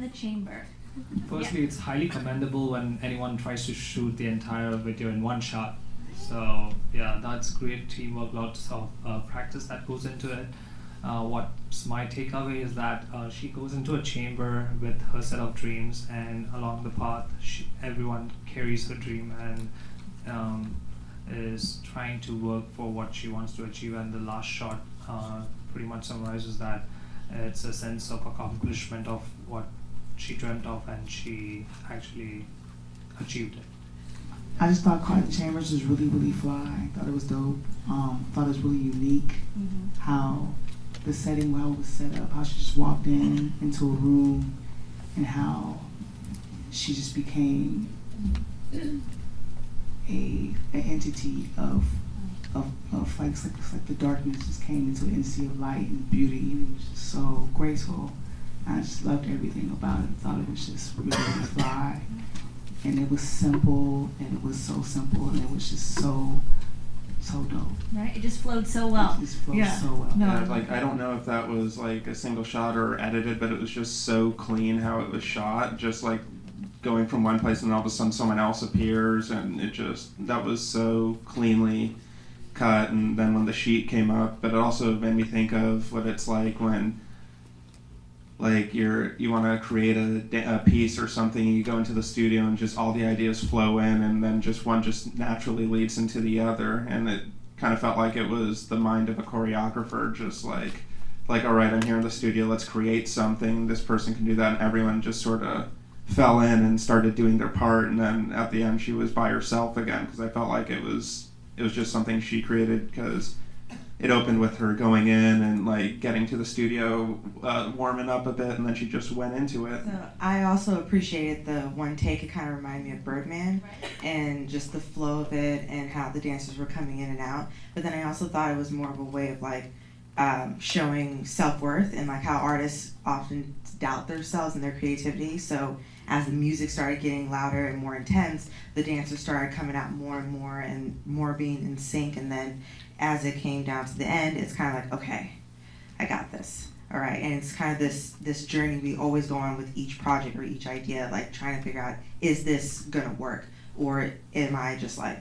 the chamber? Firstly, it's highly commendable when anyone tries to shoot the entire video in one shot. So yeah, that's great teamwork, lots of practice that goes into it. What's my takeaway is that she goes into a chamber with her set of dreams, and along the path, everyone carries her dream and is trying to work for what she wants to achieve. And the last shot pretty much summarizes that. It's a sense of accomplishment of what she dreamt of, and she actually achieved it. I just thought Caught in Chambers was really, really fly. Thought it was dope. Thought it was really unique. How the setting, how it was set up, how she just walked into a room, and how she just became an entity of like it's like the darkness just came into an sea of light and beauty, and it was just so graceful. I just loved everything about it. Thought it was just really, really fly. And it was simple, and it was so simple, and it was just so dope. Right? It just flowed so well. It just flowed so well. No, Yeah, like I don't know if that was like a single shot or edited, but it was just so clean how it was shot. Just like going from one place and all of a sudden someone else appears, and that was so cleanly cut. And then when the sheet came up, but it also made me think of what it's like when like you want to create a piece or something, you go into the studio and just all the ideas flow in, and then just one just naturally leads into the other, and it kind of felt like it was the mind of a choreographer, just like all right, I'm here in the studio, let's create something, this person can do that, and everyone just sort of fell in and started doing their part, and then at the end she was by herself again, because I felt like it was just something she created, because it opened with her going in and like getting to the studio, warming up a bit, and then she just went into it. So I also appreciated the one take. It kind of reminded me of Birdman, and just the flow of it and how the dancers were coming in and out. But then I also thought it was more of a way of like showing self-worth, and like how artists often doubt themselves and their creativity. So as the music started getting louder and more intense, the dancers started coming out more and more being in sync, and then as it came down to the end, it's kind of like, okay, I got this, all right. And it's kind of this journey we always go on with each project or each idea, like trying to figure out, is this gonna work, or am I just like,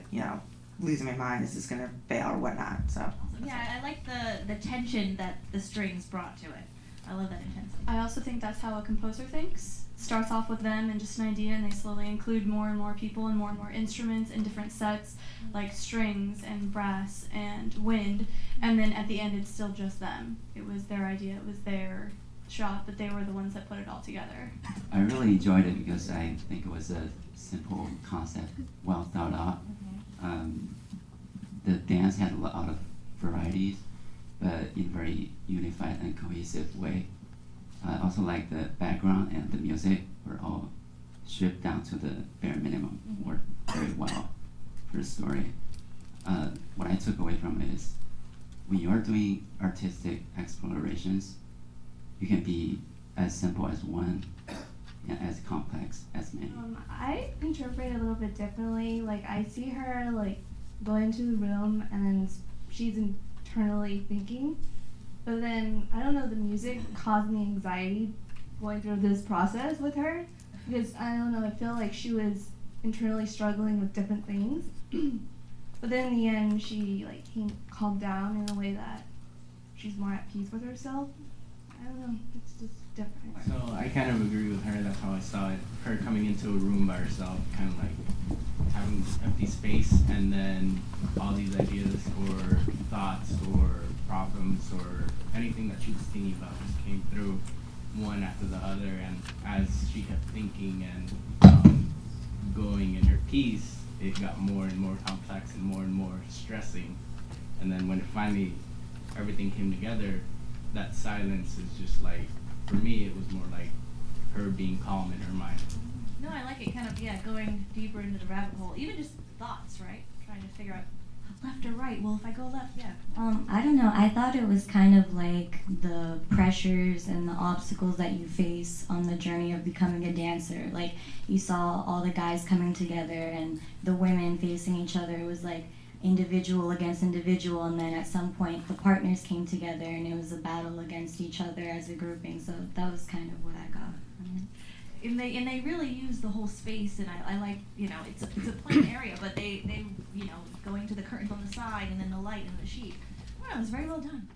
losing my mind, is this gonna fail or whatnot? So yeah, I like the tension that the strings brought to it. I love that intensity. I also think that's how a composer thinks. Starts off with them and just an idea, and they slowly include more and more people and more instruments and different sets, like strings and brass and wind, and then at the end it's still just them. It was their idea, it was their shot, but they were the ones that put it all together. I really enjoyed it because I think it was a simple concept, well thought out. The dance had a lot of varieties, but in a very unified and cohesive way. I also like the background and the music were all stripped down to the bare minimum, worked very well for the story. What I took away from it is when you're doing artistic explorations, you can be as simple as one and as complex as many. I interpret it a little bit differently. Like I see her like go into the room and then she's internally thinking. But then, I don't know, the music caused me anxiety going through this process with her. Because, I don't know, I feel like she was internally struggling with different things. But then in the end, she calmed down in a way that she's more at peace with herself. I don't know, it's just different. So I kind of agree with her, that's how I saw it. Her coming into a room by herself, kind of like having this empty space, and then all these ideas or thoughts or problems or anything that she was thinking about just came through one after the other, and as she kept thinking and going in her piece, it got more and more complex and more stressing. And then when it finally everything came together, that silence is just like, for me it was more like her being calm in her mind. No, I like it kind of, going deeper into the rabbit hole, even just thoughts, right? Trying to figure out left or right. Well, if I go left, I don't know. I thought it was kind of like the pressures and the obstacles that you face on the journey of becoming a dancer. Like, you saw all the guys coming together and the women facing each other. It was like individual against individual, and then at some point the partners came together and it was a battle against each other as a grouping. So that was kind of what I got from it. And they really use the whole space, and I like, you know, it's a plain area, but they you know, going to the curtains on the side and then the light and the sheet. Wow, it was very well done.